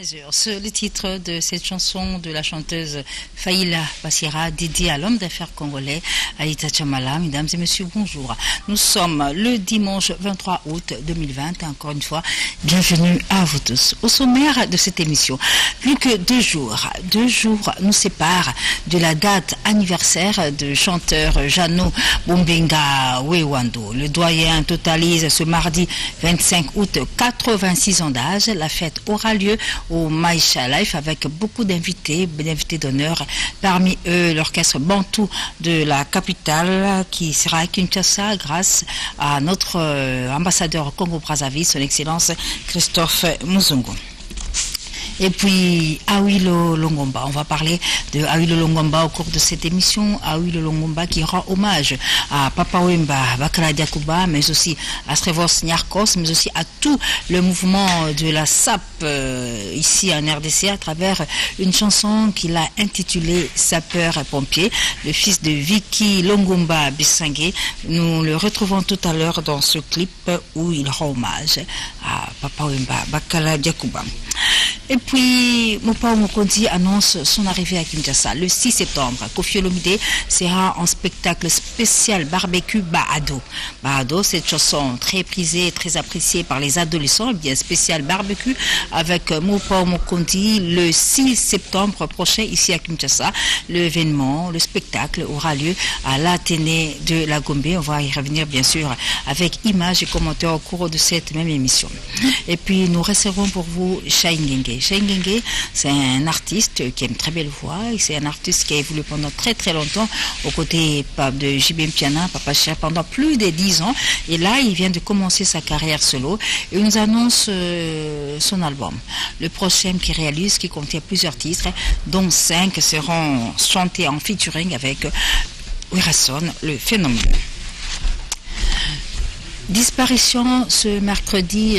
mesure. C'est le titre de cette chanson de la chanteuse Faïla Bassira, dédiée à l'homme d'affaires congolais Aïta Chamala. Mesdames et messieurs, bonjour. Nous sommes le dimanche 23 août 2020. Encore une fois, bienvenue à vous tous. Au sommaire de cette émission, plus que 2 jours. 2 jours nous séparent de la date anniversaire de chanteur Jano Bombenga Wewando. Le doyen totalise ce mardi 25 août 86 ans d'âge. La fête aura lieu au Maïcha Life avec beaucoup d'invités d'honneur. Parmi eux, l'orchestre Bantou de la capitale qui sera à Kinshasa grâce à notre ambassadeur Congo-Brazzaville, son excellence Christophe Muzungu. Et puis Awilo Longomba, on va parler de Awilo Longomba au cours de cette émission. Awilo Longomba qui rend hommage à Papa Wemba Bakala Diakouba, mais aussi à Strevos Niarkos, mais aussi à tout le mouvement de la SAP ici en RDC à travers une chanson qu'il a intitulée Sapeur et Pompier. Le fils de Vicky Longomba Bissangé, nous le retrouvons tout à l'heure dans ce clip où il rend hommage à Papa Wemba Bakala Diakouba. Et puis, Mopao Mokondi annonce son arrivée à Kinshasa le 6 septembre. Koffi Olomide sera en spectacle spécial barbecue Baado. Baado, cette chanson très prisée, très appréciée par les adolescents, bien spécial barbecue avec Mopao Mokondi le 6 septembre prochain ici à Kinshasa. L'événement, le spectacle aura lieu à l'Athénée de la Gombe. On va y revenir bien sûr avec images et commentaires au cours de cette même émission. Et puis, nous recevons pour vous Shaingenge. Shaingenge, c'est un artiste qui a une très belle voix. C'est un artiste qui a évolué pendant très très longtemps aux côtés de JB Mpiana, Papa Cher, pendant plus de 10 ans. Et là, il vient de commencer sa carrière solo. Et il nous annonce son album. Le prochain qu'il réalise, qui contient plusieurs titres, dont 5 seront chantés en featuring avec Werason, le phénomène. Disparition ce mercredi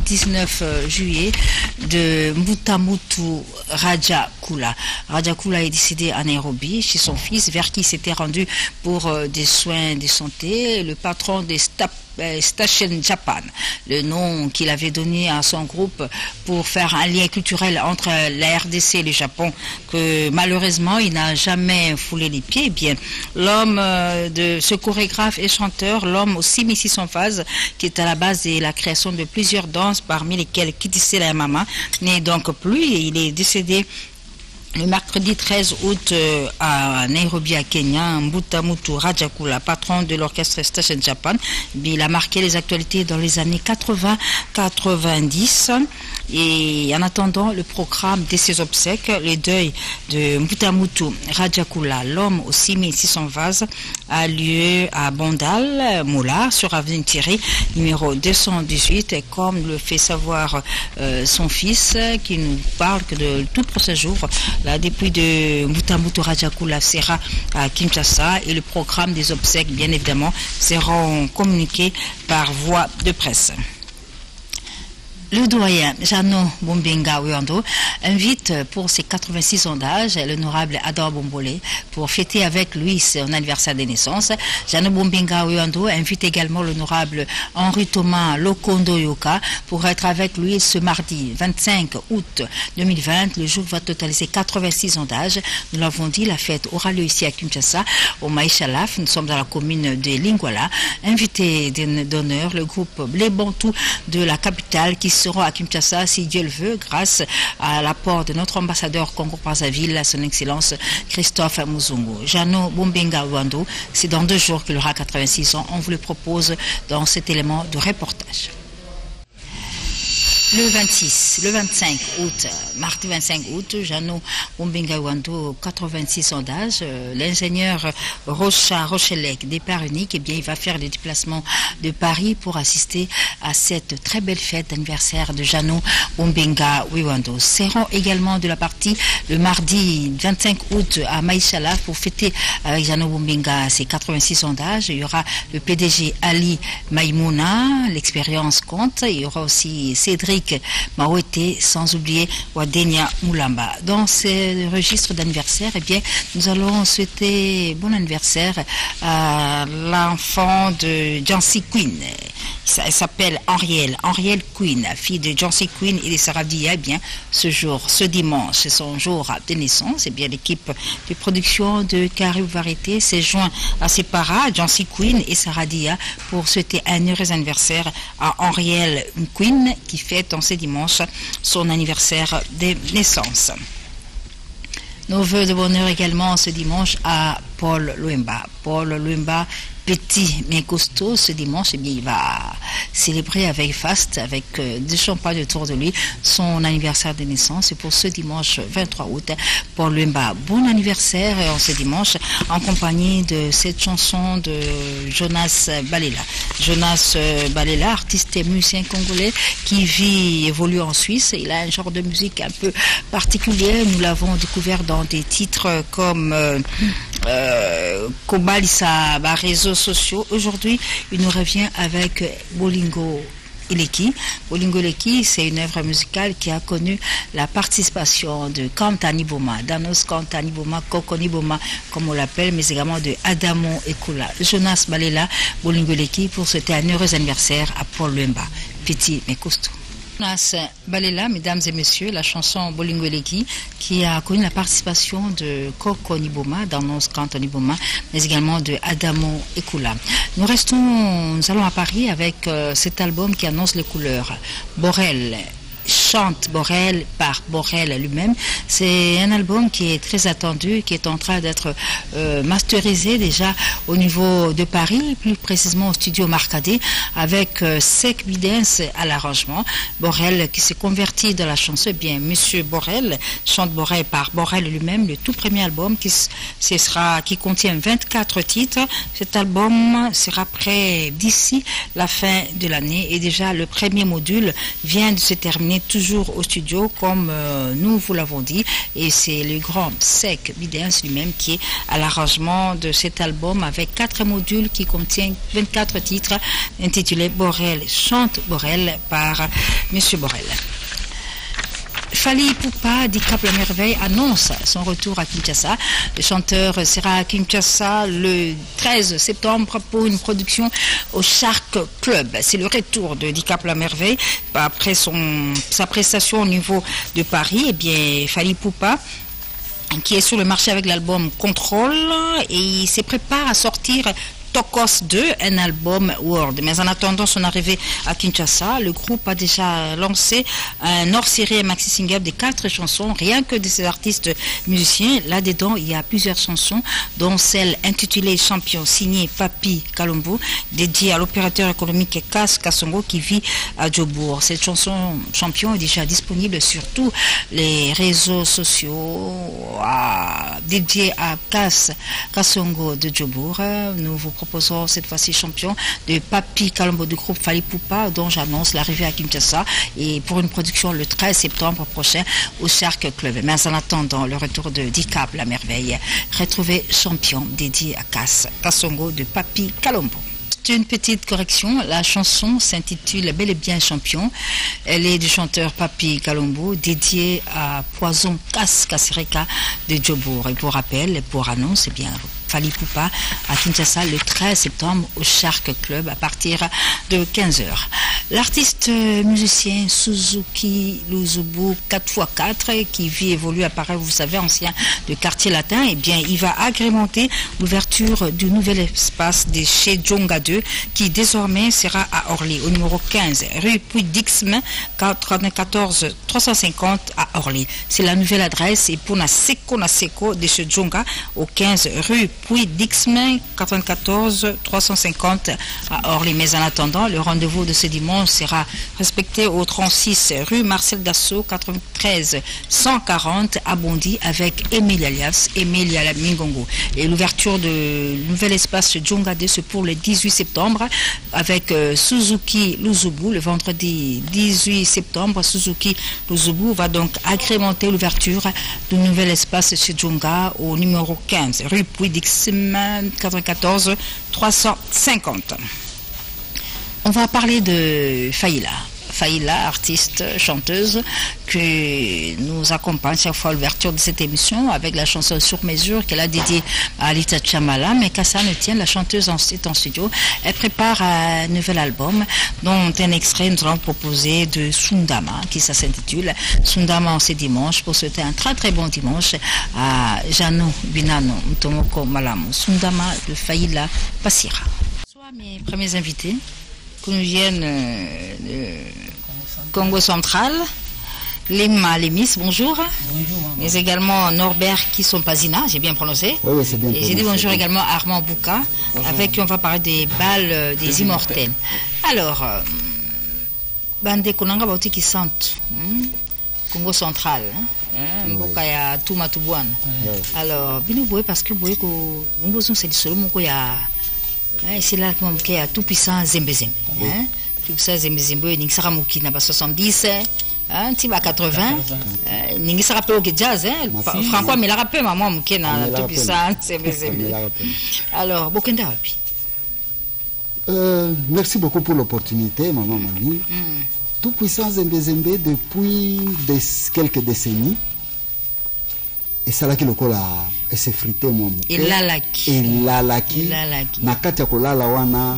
19 juillet de Mbutamutu Rajakula. Rajakula est décédé à Nairobi chez son fils vers qui il s'était rendu pour des soins de santé. Le patron des Station Japan, le nom qu'il avait donné à son groupe pour faire un lien culturel entre la RDC et le Japon, que malheureusement il n'a jamais foulé les pieds. Eh bien, l'homme de ce chorégraphe et chanteur, l'homme aux 6600 phases, qui est à la base de la création de plusieurs danses, parmi lesquelles Kitissé la Mama, n'est donc plus et il est décédé le mercredi 13 août à Nairobi, à Kenya. Mbutamutu Rajakula, patron de l'orchestre Station Japan, il a marqué les actualités dans les années 80-90. Et en attendant le programme de ses obsèques, le deuil de Mbutamutu Rajakula, l'homme aux 6600 vases, a lieu à Bandal, Moula, sur avenue Thierry, numéro 218, et comme le fait savoir son fils, qui nous parle que de tout prochain jour, la dépouille de Mbutamutu Rajakula sera à Kinshasa et le programme des obsèques, bien évidemment, seront communiqués par voie de presse. Le doyen Jano Bombenga Wewando invite pour ses 86 ans d'âge l'honorable Ador Bombolé pour fêter avec lui son anniversaire de naissance. Jano Bombenga Wewando invite également l'honorable Henri Thomas Lokondo Yoka pour être avec lui ce mardi 25 août 2020. Le jour va totaliser 86 ans d'âge. Nous l'avons dit, la fête aura lieu ici à Kinshasa, au Maïcha Life. Nous sommes dans la commune de Lingwala. Invité d'honneur, le groupe Les Bantou de la capitale qui seront à Kinshasa, si Dieu le veut, grâce à l'apport de notre ambassadeur Congo-Brazzaville, son excellence Christophe Muzungu. Jano Bombenga Wewando, c'est dans 2 jours qu'il aura 86 ans. On vous le propose dans cet élément de reportage. Le 25 août, mardi 25 août, Jano Bombenga Wewando, 86 ans d'âge, l'ingénieur Rocha Rochelec, départ unique, eh bien, il va faire le déplacement de Paris pour assister à cette très belle fête d'anniversaire de Jano Bombenga Wewando. Seront également de la partie le mardi 25 août à Maïchala pour fêter avec Jano Bombenga ses 86 ans d'âge. Il y aura le PDG Ali Maïmouna, l'expérience compte. Il y aura aussi Cédric Mawete, sans oublier Wadenia Moulamba. Dans ce registre d'anniversaire, eh bien, nous allons souhaiter bon anniversaire à l'enfant de Jancy Queen. Elle s'appelle Henrielle Queen, fille de Jancy Queen et de Sarah Dia. Eh bien, ce dimanche, c'est son jour de naissance. Eh bien, l'équipe de production de Caribou Variété s'est joint à ses parents, Jancy Queen et Sarah Dia, pour souhaiter un heureux anniversaire à Henrielle Queen, qui fête en ce dimanche son anniversaire de naissance. Nos voeux de bonheur également ce dimanche à Paul Luemba. Paul Luemba, petit mais costaud, ce dimanche, eh bien, il va célébrer avec faste, avec du champagne autour de lui, son anniversaire de naissance. Et pour ce dimanche 23 août, Paul Luemba, bon anniversaire en ce dimanche, en compagnie de cette chanson de Jonas Balela. Jonas Balela, artiste et musicien congolais qui vit et évolue en Suisse. Il a un genre de musique un peu particulier. Nous l'avons découvert dans des titres comme Kobalisa, réseaux sociaux. Aujourd'hui, il nous revient avec Bolingo Eleki. Bolingo Eleki, c'est une œuvre musicale qui a connu la participation de Kantani Boma, Danos Kantani Boma, Kokoni Boma, comme on l'appelle, mais également de Adamo Ekula. Jonas Balela, Bolingo Eleki, pour souhaiter un heureux anniversaire à Paul Luemba, petit mais costaud. Jonas Balela, mesdames et messieurs, la chanson Bolingo Eleki, qui a connu la participation de Koko Niboma, Danos Kanto Niboma, mais également de Adamo Ekula. Nous allons à Paris avec cet album qui annonce les couleurs. Borel chante Borel par Borel lui-même. C'est un album qui est très attendu, qui est en train d'être masterisé déjà au niveau de Paris, plus précisément au studio Marcadet, avec Sek Bidens à l'arrangement. Borel qui s'est converti dans la chanson. Eh bien, Monsieur Borel chante Borel par Borel lui-même, le tout premier album qui contient 24 titres. Cet album sera prêt d'ici la fin de l'année et déjà le premier module vient de se terminer toujours au studio comme nous vous l'avons dit, et c'est le grand Sek Bidens lui-même qui est à l'arrangement de cet album avec 4 modules qui contiennent 24 titres intitulés Borel chante Borel par Monsieur Borel. Fally Ipupa d'Icap la Merveille annonce son retour à Kinshasa. Le chanteur sera à Kinshasa le 13 septembre pour une production au Shark Club. C'est le retour de Dicap la Merveille après sa prestation au niveau de Paris. Eh bien, Fally Ipupa, qui est sur le marché avec l'album Control, et il se prépare à sortir Tokos 2, un album World. Mais en attendant son arrivée à Kinshasa, le groupe a déjà lancé un hors-série maxi-single de 4 chansons, rien que de ces artistes musiciens. Là-dedans, il y a plusieurs chansons, dont celle intitulée Champion, signée Papi Kalombo, dédiée à l'opérateur économique Kas Kasongo qui vit à Djobour. Cette chanson Champion est déjà disponible sur tous les réseaux sociaux dédiés à Kas Kasongo de Djobour. Nous vous proposons cette fois-ci Champion de Papi Kalombo du groupe Fally Ipupa, dont j'annonce l'arrivée à Kinshasa et pour une production le 13 septembre prochain au Shark Club. Mais en attendant le retour de Dicap la Merveille, retrouvez Champion dédié à Kas Kasongo de Papi Kalombo. Une petite correction, la chanson s'intitule Bel et bien Champion. Elle est du chanteur Papi Kalombo, dédiée à Poison Kas Kasereka de Djobour. Et pour rappel, pour annonce, eh bien, Fally Ipupa à Kinshasa le 13 septembre au Shark Club à partir de 15h. L'artiste musicien Suzuki Luzubu 4x4 qui vit et évolue à Paris, vous savez, ancien de Quartier Latin, eh bien, il va agrémenter l'ouverture du nouvel espace de chez Djonga 2 qui désormais sera à Orly, au numéro 15, rue Puy-Dixme, 94 350 à Orly. C'est la nouvelle adresse et pour Naseko de chez Djonga au 15 rue Puy-Dixme, 94 350 à Orly. Mais en attendant, le rendez-vous de ce dimanche sera respecté au 36 rue Marcel Dassault, 93 140 à Bondy avec Emilia Mingongo. Et l'ouverture de nouvel espace Djonga 2 c'est pour le 18 septembre avec Suzuki Luzubu. Le vendredi 18 septembre, Suzuki Luzubu va donc agrémenter l'ouverture du nouvel espace chez Djonga au numéro 15 rue Puy-Dixme, 94 350. On va parler de Faïla. Faïla, artiste, chanteuse, que nous accompagne chaque fois à l'ouverture de cette émission avec la chanson Sur mesure qu'elle a dédiée à Alita Chamala. Mais qu'à ça ne tienne, la chanteuse est en studio. Elle prépare un nouvel album dont un extrait nous allons proposer de Sundama, qui s'intitule Sundama en ce dimanche, pour souhaiter un très très bon dimanche à Jano Binano Mtomoko Malamu. Sundama de Faïla Passira. Soit mes premiers invités qui nous viennent de Congo central, Lema Lemis, bonjour. Bonjour. Mais également Norbert Kissompazina, j'ai bien prononcé. Oui, c'est bien. Et j'ai dit bonjour également à Armand Bouka, avec qui on va parler des balles des immortels. Alors, Bande Konanga Bauti qui sentent Congo central, Mboka ya Touma Toubouane. Alors, bino boye parce que boye ko Congo c'est le seul moko ya c'est là qu'il y a tout puissant Zembe Zembe. Tout puissant Zembe Zembe, il sera mouki na ba 70, ti ba 80. Ningi sera peu au jazz, Franco mais la rappelle maman mouki na tout puissant Zembe Zembe. Alors, Bokenda wapi? Merci beaucoup pour l'opportunité, maman Mami. Tout puissant Zembe Zembe depuis quelques décennies. Et ça là qui le cola s'effrité moi. Et lalaki. Nakati ya kolala wana,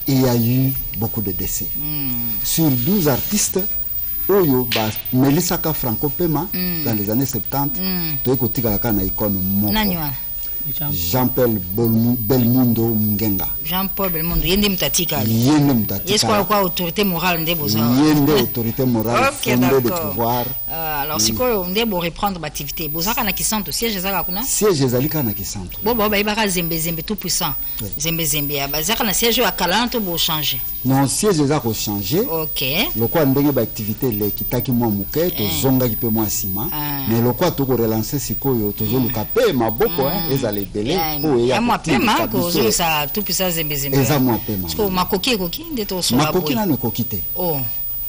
il y a eu beaucoup de décès. Sur 12 artistes, Oyo ba Melissa Ka Franco Pema dans les années 70, toi kotika la kana icône moko. Jean-Paul Belmondo Mgenga. Jean-Paul Belmondo, yende mtatika. Est-ce quoi autorité morale ndebo ça? Yende autorité morale, fondée de pouvoir. Alors si quoi ndebo reprendre l'activité. Bozaka na kisanto siège zaka kuna? Siège zalika na kisanto. Bon ba ibaka Zembe Zembe tout puissant. Zembe Zembe bazaka na siège à Kalanto bo changer. Non, siège zaka changer. OK. Le quoi ndenge ba activité le kitaki moi muke to zonga ki pe moi sima. Mais le quoi to ko relancer sikoyo to zo lukape maboko ezali belé o ya moi pema ko zo sa tout puissant Zembe Zembe. Eza moi pema. Parce que makoki ndeto so makoki na ne kokite. Oh.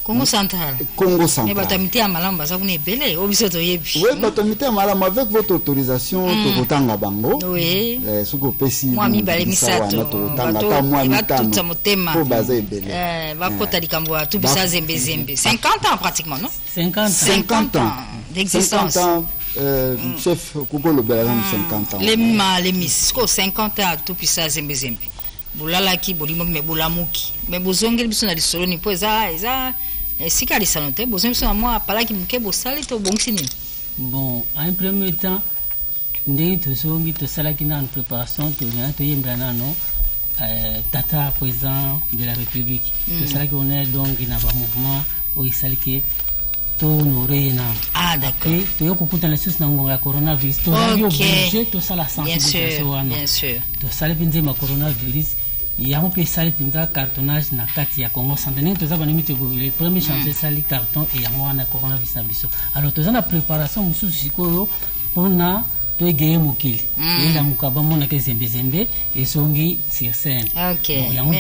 Congo central. Congo central. Mais batamité à malamba ça vous n'est belé au biso to yebi. Oui, batamité à malamba avec votre autorisation to kotanga bango. Oui. Suko pesi. Moi mi balé misato. Tanga ta moi mitano. Tout motema. Ko baza belé. Va kota likambo tout bisa Zembe Zembe. 50 ans pratiquement, non? 50 ans d'existence. 50 ans. Chef Kuko le Belam 50 ans. Les miss, 50 ans tout bisa Zembe Zembe. Bulalaki bolimo me bulamuki. Mais bozongeli biso na lisolo ni po eza sika lisanote bozongeli biso na moi palaki muke bosali to bongisi nini? Bon, en premier temps, ndenge tozongi tosalaki na préparation to yembana no tata président de la République. Tosalaki on est donc na ba mouvement o isaliki to honorer na. Ah d'accord. Et to yokukuta na sus na ngonga coronavirus to radio obligé to sala sensibilisation wana. Bien sûr. To sala pinze ma coronavirus yango pe sali pinza cartonnage na kati ya Congo centenaire to zaba nimite go le premier chantier sali carton et yango wana coronavirus na biso. Alors to zana préparation mususu sikoyo pona to egeye mokili. Ela mukaba mona ke Zembe Zembe et songi sur scène. OK. Yango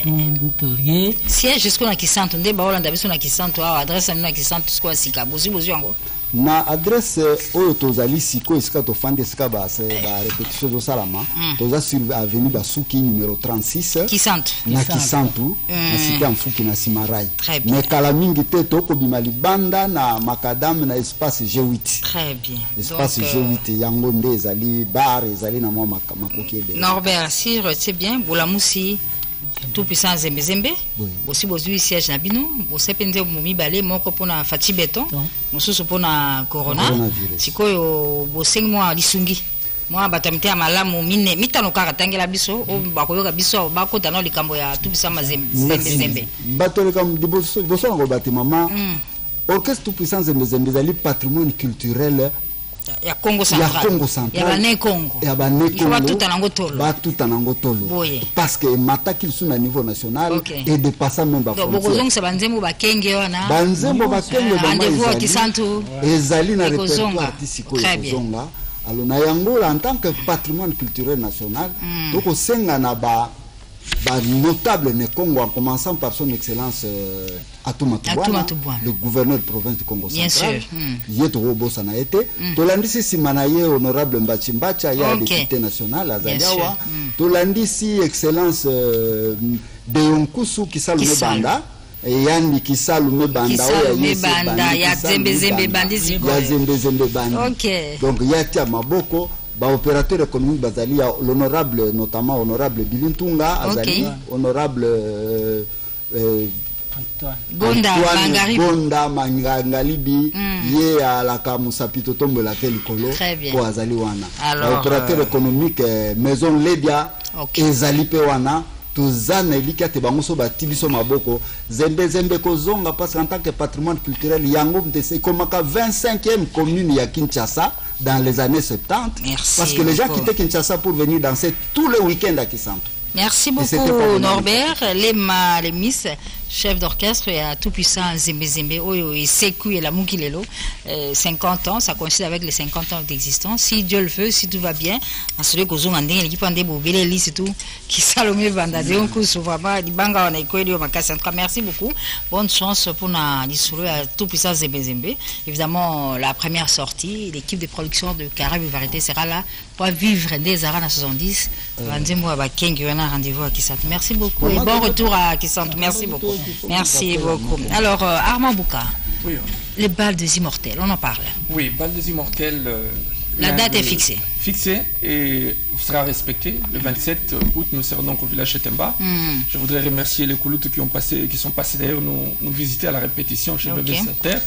to lié siège jusqu'au na kisanto nde ba Holanda biso na kisanto a adresse na kisanto siko sika bozi yango. Na adresse oyo tozali siko esika to fande esika ba répétition do salama toza sur avenue Basuki numéro 36 Kisanto na Kisantu na cité en Fuki na Simarai. Mais kala mingi te to ko bima libanda na makadam na espace G8. Très bien. Espace G8 yango nde ezali bar ezali na mwa makoki ebe. Norbert si c'est bien bolamusi tout puissant Zembe Zembe aussi bozui siège na bino bosepenze mumi balé moko pona fati beton mosusu pona corona sikoyo bosengi mwa lisungi mwa batamite ya malamu mine mitano kaka tangela biso o bakoyoka biso bakota na likambo ya tout puissant Zembe Zembe bato likam diboso ngo batimama orchestre tout puissant Zembe Zembe zali patrimoine culturel ya Congo central. Ya bane Congo. Ya bane Congo. Ba tout anango tolo. Parce que mataki le sur niveau national et dépassant même ba frontière. Donc bozong se banzembo ba kenge wana. Banzembo ba kenge ba rendez-vous qui santu. Ezali na répertoire artistique kozonga. Alors na yango en tant que patrimoine culturel national, donc au senga na ba notable ne Congo en commençant par son excellence Atouma Toubouana, le gouverneur de province du Congo central. Yeto Robosa na été. Tolandisi Simanaye honorable Mbachimbacha ya député national Azaliawa. Tolandisi excellence de Yonkusu qui salue Banda. Yandi Kisalume Banda ya Zembe Bandi Ziko. Ya Zembe Bandi. OK. Donc Yatia Maboko opérateur économique bazali l'honorable notamment honorable Bilintunga azali honorable Gonda Mangalibi ye alaka musapito tombe la telikolo ko azali wana opérateur économique maison Ledia ezali pe wana tozana elika te bango so batibiso maboko zembe kozonga parce en tant que patrimoine culturel yango mtese komaka 25e commune ya Kinshasa dans les années 70. Merci parce que les gens quittaient Kinshasa pour venir danser tous les week-ends à Kisanto. Merci beaucoup Norbert, les Miss, chef d'orchestre et à tout puissant Zembe, et Sekou et la Moukilelo, 50 ans, ça coïncide avec les 50 ans d'existence. Si Dieu le veut, si tout va bien, en celui que vous avez l'équipe en débobélé, c'est tout, qui salomé Bandade, on couche vraiment, du banga on a écoué, merci beaucoup, bonne chance pour nous à tout puissant Zembe. Évidemment, la première sortie, l'équipe de production de Caraïbes et Variété sera là pour vivre des arènes à 70. Rendez-vous à Kisanto. Merci beaucoup et bon retour à Kisanto. Merci beaucoup. Merci beaucoup. Alors, Armand Bouka, oui. Les balles des immortels, on en parle. Oui, balles des immortels. La date est fixée. Fixée et sera respectée. Le 27 août, nous serons donc au village Chetemba. Je voudrais remercier les Kouloutes qui sont passés d'ailleurs nous visiter à la répétition chez Bébé Terre.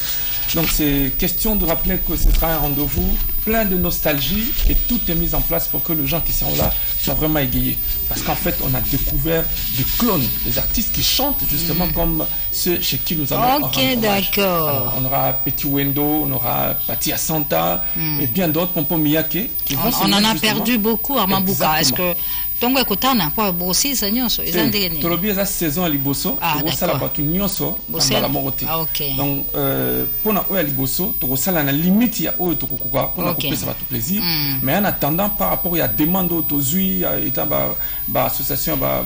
Donc c'est question de rappeler que ce sera un rendez-vous plein de nostalgie et tout est mis en place pour que les gens qui sont là soient vraiment égayés. Parce qu'en fait, on a découvert des clones, des artistes qui chantent justement comme ceux chez qui nous allons OK, d'accord. On aura Petit Wendo, on aura Pati Asanta et bien d'autres, Pompon Miyake. On en a perdu beaucoup, Armand Bouka. Est-ce que donc ekotana po bossi sa nyonso ezandeni tolobi eza saison liboso tokosala bato nyonso na moko te donc pona oyo liboso tokosala na limite ya oyo tokokoka pona kopesa bato plaisir mais en attendant par rapport ya demande oyo tozwi eta ba association ba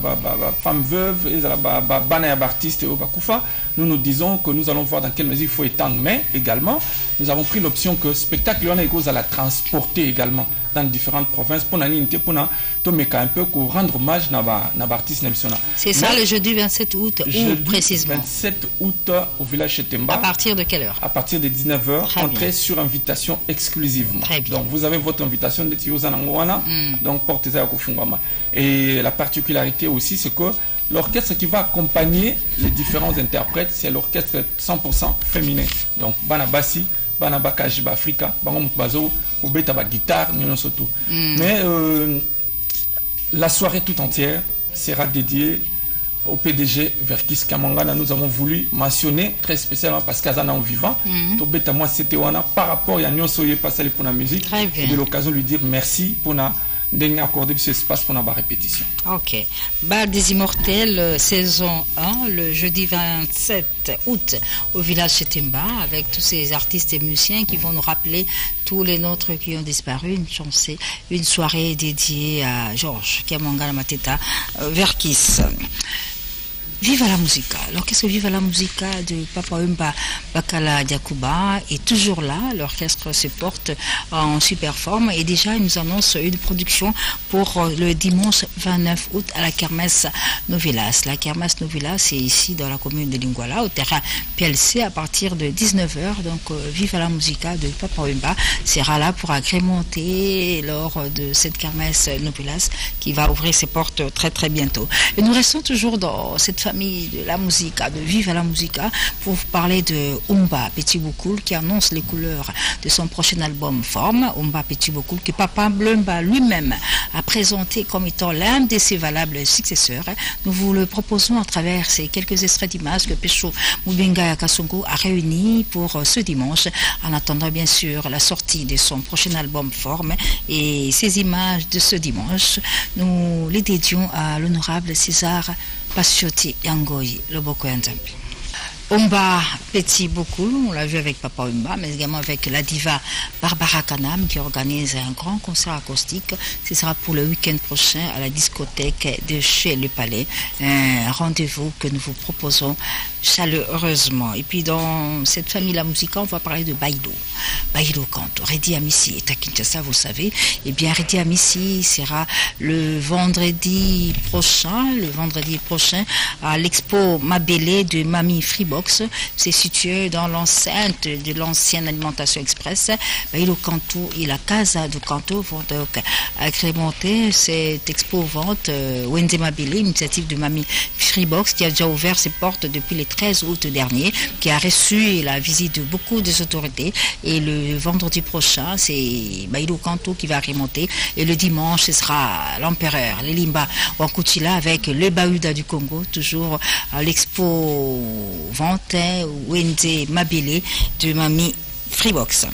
femme veuve ezala ba bana ya artiste oyo bakufa nous nous disons que nous allons voir dans quelle mesure il faut étendre mais également nous avons pris l'option que spectacle on a cause à la transporter également dans différentes provinces pour un peu pour rendre hommage à l'artiste national. C'est ça le jeudi 27 août ou précisément 27 août au village Chetemba. À partir de quelle heure? À partir de 19h, entrée sur invitation exclusivement. Donc vous avez votre invitation de Tiozanangwana, donc portez-la à Kofungama. Et la particularité aussi c'est que l'orchestre qui va accompagner les différents interprètes, c'est l'orchestre 100% féminin. Donc Banabasi, Banabaka Jiba Africa, Bangom Bazo, Obeta ba guitare, nous surtout. Mais la soirée tout entière sera dédiée au PDG Verkis Kamangana. Nous avons voulu mentionner très spécialement parce qu'Azana en vivant, Obeta moi c'était wana par rapport à Nyon Soye passé pour la musique et de l'occasion de lui dire merci pour na dernier accordé ce espace pour la répétition. OK. Bal des Immortels, saison 1, le jeudi 27 août au village Chetemba, avec tous ces artistes et musiciens qui vont nous rappeler tous les nôtres qui ont disparu. Une soirée dédiée à Georges Kamangana Mateta Verkis. Viva la Musica. L'orchestre Viva la Musica de Papa Wemba Bakala Diakouba est toujours là. L'orchestre se porte en super forme et déjà il nous annonce une production pour le dimanche 29 août à la Kermesse Novelas. La Kermesse Novelas c'est ici dans la commune de Lingwala au terrain PLC à partir de 19h. Donc Viva la Musica de Papa Wemba sera là pour agrémenter lors de cette Kermesse Novelas qui va ouvrir ses portes très très bientôt. Et nous restons toujours dans cette famille de la musique, de Viva la Musica, pour vous parler de Umba Petit Boukoul qui annonce les couleurs de son prochain album Forme. Umba Petit Boukoul que Papa Blumba lui-même a présenté comme étant l'un de ses valables successeurs. Nous vous le proposons à travers ces quelques extraits d'images que Pécho Moubenga Kasongo a réunis pour ce dimanche, en attendant bien sûr la sortie de son prochain album Forme. Et ces images de ce dimanche, nous les dédions à l'honorable César Passiotti Yangoyi Loboko Nzambi. Umba appétit beaucoup. On l'a vu avec Papa Wemba, mais également avec la diva Barbara Kanam qui organise un grand concert acoustique. Ce sera pour le week-end prochain à la discothèque de chez Le Palais. Un rendez-vous que nous vous proposons chaleureusement. Et puis dans cette famille la musique, on va parler de Baïlo. Baïlo Kanto. Redi Amissi est à Kinshasa, vous savez. Et bien Redi Amissi sera le vendredi prochain à l'expo Mabélé de Mami Freebox. C'est situé dans l'enceinte de l'ancienne alimentation express. Baïlo Kanto et la Casa de Kanto vont donc agrémenter cette expo vente Wende Mabélé, initiative de Mami Freebox qui a déjà ouvert ses portes depuis le 13 août dernier, qui a reçu la visite de beaucoup des autorités. Et le vendredi prochain, c'est Baïlo Kanto qui va remonter. Et le dimanche, ce sera l'empereur, les Limba Wakuchila avec le Bahuda du Congo, toujours à l'expo vente Wende Mabélé de Mami Freebox.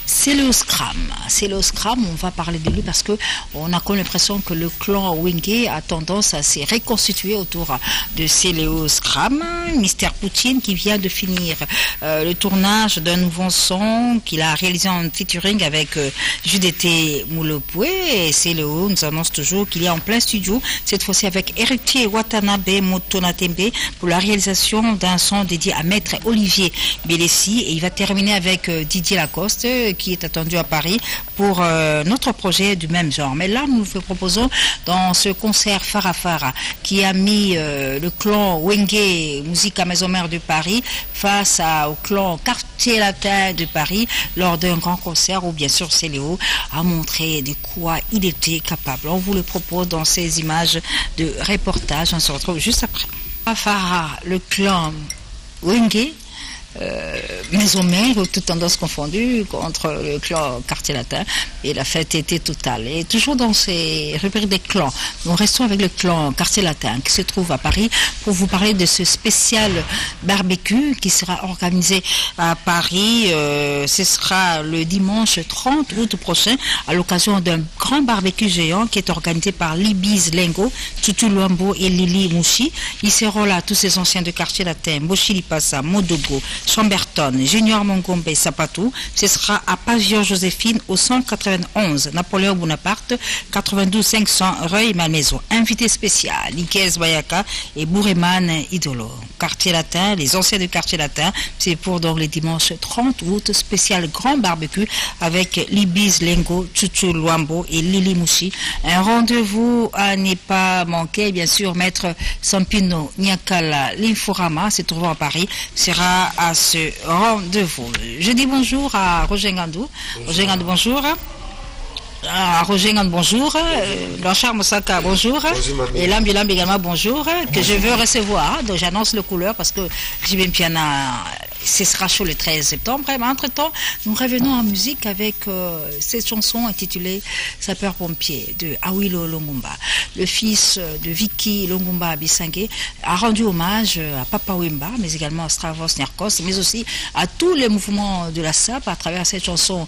C'est le Scram, on va parler de lui parce que on a comme l'impression que le clan Wenge a tendance à se reconstituer autour de Céléo Scram. Mister Poutine qui vient de finir le tournage d'un nouveau son qu'il a réalisé en featuring avec Judete Moulopoué. Et Céléo nous annonce toujours qu'il est en plein studio, cette fois-ci avec Héritier Watanabe Motonatembe pour la réalisation d'un son dédié à Maître Olivier Bélessi. Et il va terminer avec Didier Lacoste qui est attendu à Paris pour notre projet du même genre. Mais là, nous vous proposons dans ce concert Farafara qui a mis le clan Wenge Musique à Maison Mère de Paris face au clan Quartier Latin de Paris lors d'un grand concert où bien sûr Céléo a montré de quoi il était capable. On vous le propose dans ces images de reportage. On se retrouve juste après. Farafara, le clan Wenge Maison Mère, toutes tendances confondues contre le clan Quartier Latin, et la fête était totale. Et toujours dans ces rubriques des clans, nous restons avec le clan Quartier Latin qui se trouve à Paris pour vous parler de ce spécial barbecue qui sera organisé à Paris. Ce sera le dimanche 30 août prochain à l'occasion d'un grand barbecue géant qui est organisé par Libis Lengo, Tutu Luambo et Lili Mouchi. Ils seront là tous ces anciens de Quartier Latin, Moshi Lipasa, Modogo, Chamberton, Junior Mongombe, Sapatou. Ce sera à Pavillon Joséphine au 191 Napoléon Bonaparte 92 500 Reuil Malmaison. Invité spécial Nikes Bayaka et Bourreman Idolo. Quartier Latin, les anciens du Quartier Latin, c'est pour donc les dimanches 30 août spécial grand barbecue avec Libis Lengo, Chuchu Luambo et Lili Mouchi. Un rendez-vous à ne pas manquer, bien sûr. Maître Sampino Nyakala Linforama se trouvant à Paris sera à ce rendez-vous. Je dis bonjour à Roger Ngandou. Roger Ngandou, bonjour. Roger Ngandou, bonjour. Blanchard Moussaka, bonjour. Et Lambi également, bonjour. Que je veux recevoir. Donc j'annonce le couleur parce que Jibin Piana, ce sera chaud le 13 septembre. Mais entre-temps, nous revenons en musique avec cette chanson intitulée Sapeur-pompier de Awilo Longumba. Le fils de Vicky Longumba Bissangé a rendu hommage à Papa Wemba, mais également à Stravos Nerkos, mais aussi à tous les mouvements de la SAP à travers cette chanson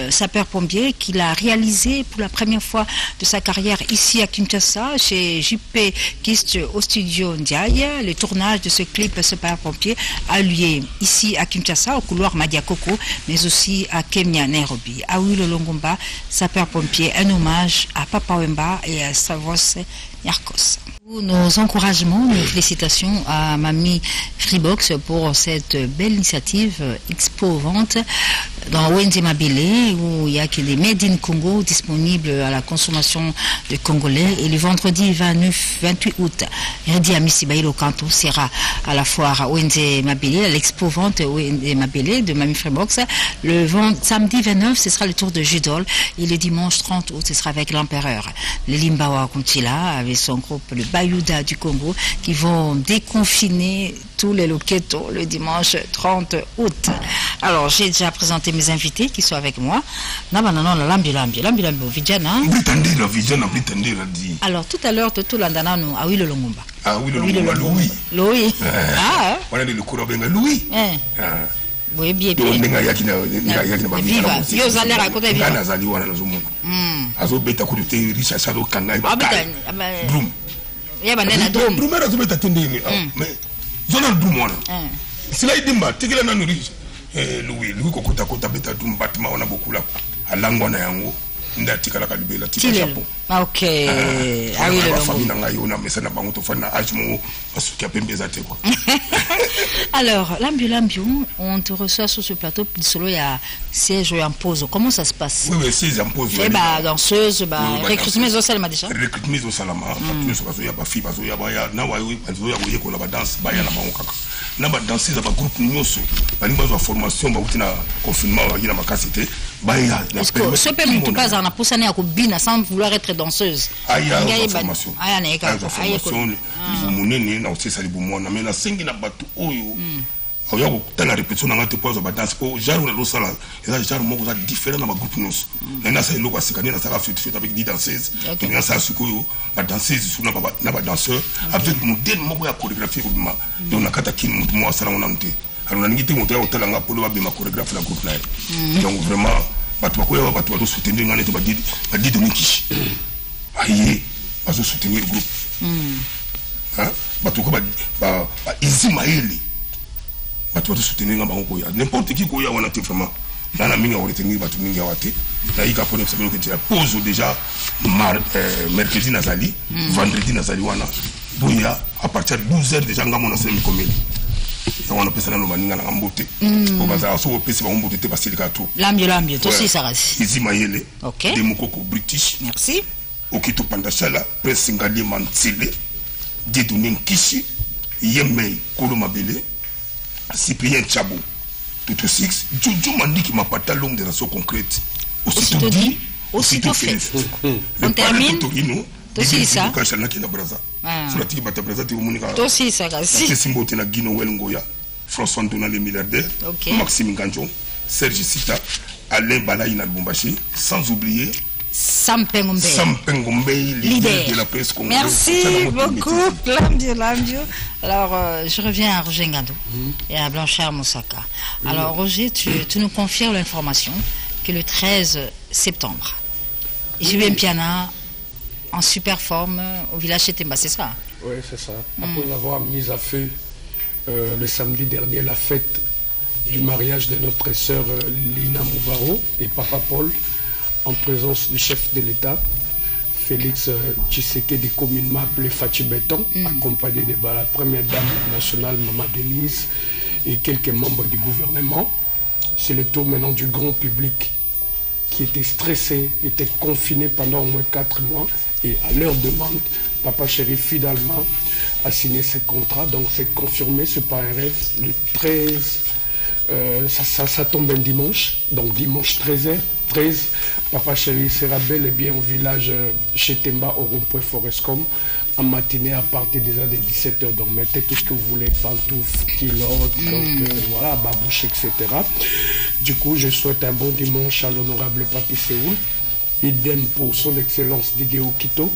Sapeur-pompier qu'il a réalisée pour la première fois de sa carrière ici à Kinshasa, chez JP Kist au studio Ndiaye. Le tournage de ce clip Sapeur-pompier a lieu ici à Kinshasa, au couloir Madiakoko, mais aussi à Kenya, Nairobi. Awilo Longumba, sapeur-pompier, un hommage à Papa Wemba et à Stravos Nerkos. Nos encouragements, nos félicitations à Mami Freebox pour cette belle initiative Expo Vente dans Wende Mabélé où il y a que des Made in Congo disponibles à la consommation de Congolais. Et le vendredi 28 août, Redi Amissi Baïlo Kanto sera à la foire Wende Mabélé, à l'Expo Vente Wende Mabélé de Mami Freebox. Le samedi 29, ce sera le tour de Judol et le dimanche 30 août, ce sera avec l'empereur. Le Limbawa Kuntila avec son groupe le Bahuda du Congo qui vont déconfiner tous les loketos le dimanche 30 août. Alors, j'ai déjà présenté mes invités qui sont avec moi. Alors, tout à l'heure, tout l'andana nous a oui le Longumba. Ah oui, le Longumba, Louis. Louis. Ah, on a le courant benga Louis. Oui, bien, bien. Viva. Yo zali raconter viva. Kana zali wana nazomona. Azo beta ko te Richard Sado Kanga. Drum. Ya banana drum. Drum era zo beta tende ni. Mais zona dumona sila idimba tikila na nurije Louis kokota kota beta dum batma ona bokula alangwa na yango ndatikala kalibela tika chapo OK ah oui le famille na ngayo na mesa na bango to fana ajmo asuki apembeza te quoi. Alors l'ambulambio on te reçoit sur ce plateau solo il y a siège en pause, comment ça se passe? Oui siège en pause et danseuse recrutement au salama déjà recrutement au salama parce que ya ba fille bazo ya ba ya na wa bazo ya ko la ba danse ba ya na bango kaka na ba danser za ba groupe nyonso ba ni bazo formation ba utina confinement ba ina makasité ba ya est-ce que ce peut tout pas en poussane ya ko bina sans vouloir être danseuse aya formation vous munene na aussi sali bomona mais na sengi na batu oyo oya ko tana répétition na ngate pose ba danse ko jaru na lo sala eza jaru moko za différent na ba groupe nyonso na sa eloko asikani na sala fait avec 10 danseuses na sa sukoyo ba danseuse suna ba danseur avec modèle moko ya chorégraphie ko bima donc na kata kin mutu mo sala ngona mte alors na ngite moto ya hôtel nga polo ba bima chorégraphe la groupe na donc vraiment batu bakoya batu ba soutenir ngane to ba di de mikishi aye bazo soutenir le groupe hein batu ko ba Ismaël batu bazo soutenir ngamba ko ya n'importe qui ko ya wana te vraiment dans la minga retenir batu minga wate na ika pour savoir que tu pose déjà mercredi nazali vendredi nazali wana boya à partir de 12h déjà ngamo na semi komeli on appelle ça no maninga na mbote ko baza so pesi ba mbote te basilika tout l'ambio to si sarasi Ismaël OK de mukoko British merci Okito Pandachala, Prince Ngali Mansile, Dieudonné Kishi, Yemei Kolomabele, Cyprien Tchabo, Tuto Six, Jojo Mandiki Mapata longue des relations concrètes. Aussitôt dit, aussitôt fait. On termine. Aussi ça. Aussi ça. C'est Simbo Tena Guino Welngoya, François Antoine le milliardaire, Maxime Ganjon, Serge Sita, Alain Balaïna Bombaché, sans oublier Sampengombe, leader de la presse congolaise. Merci beaucoup, Lambio. Alors, je reviens à Roger Ngando et à Blanchard Moussaka. Alors, Roger, tu nous confirmes l'information que le 13 septembre, JVM Piana en super forme au village Chetemba, c'est ça? Oui, c'est ça. Après avoir mis à feu le samedi dernier la fête du mariage de notre sœur Lina Mouvaro et Papa Paul, en présence du chef de l'État, Félix Tshisekedi, communément appelé Fachi Béton, accompagné de la première dame nationale, Maman Denise, et quelques membres du gouvernement. C'est le tour maintenant du grand public qui était stressé, était confiné pendant au moins 4 mois, et à leur demande, Papa Chéri finalement a signé ce contrat, donc c'est confirmé, c'est pas un rêve, le 13, ça tombe un dimanche, donc dimanche 13, Papa Chéri sera bel et bien au village Chetemba au rond-point Forestcom en matinée à partir déjà de 17h. Donc mettez tout ce que vous voulez, pantoufles, kilotes, donc voilà, babouche, etc. Du coup, je souhaite un bon dimanche à l'honorable Papi Séoul. Idem pour son excellence Didier Okito.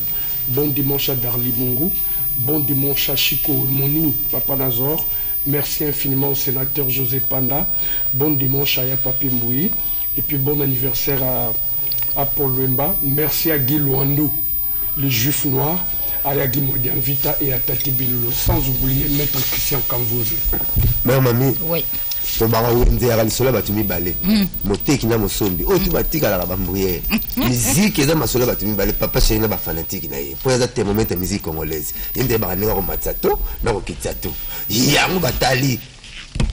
Bon dimanche à Darli Mungu. Bon dimanche à Chico Moni, Papa Nazor. Merci infiniment au sénateur José Panda. Bon dimanche à Yapapi Mboui. Et puis bon anniversaire à Paul Wemba. Merci à Guy Luandou, le juif noir, à Yagi Modian Vita et à Tati Bilulo. Sans oublier Maître Christian Kamvozi. Mère mamie. Oui. To banga nzera lisola batumi balé. Moteki na mosombi. O tu batika la bambouye. Musique eza masola batumi balé. Papa Chéri na ba fanatique na ye. Po eza thermomètre musique congolaise. Yende ba ninga ko matsato na ko kitsato. Yango batali.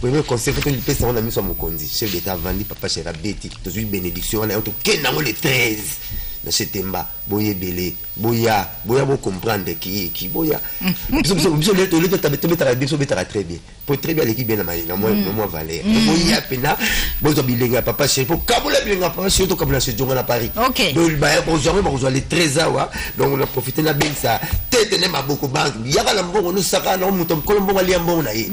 Premier conseil que tu peux on a mis sur mon condi. Chef d'état Vandi Papa Chéri Betty. To suis bénédiction on a to kenango le 13. Na Chetemba boye belé. Boya bo comprendre qui boya. Biso le tabete betara biso betara très bien. Pour très bien l'équipe bien na moi Valère. Boya pena bozo bilenga Papa Chéri pour kabula bilenga Papa Chéri to kabula chez Jonga na Paris. OK. Donc ba bonjour ba les 13 awa. Donc on a profité na bien ça. Tete ne maboko bank. Yaka la mbongo no saka na mutom kolombo ali mbongo na ye.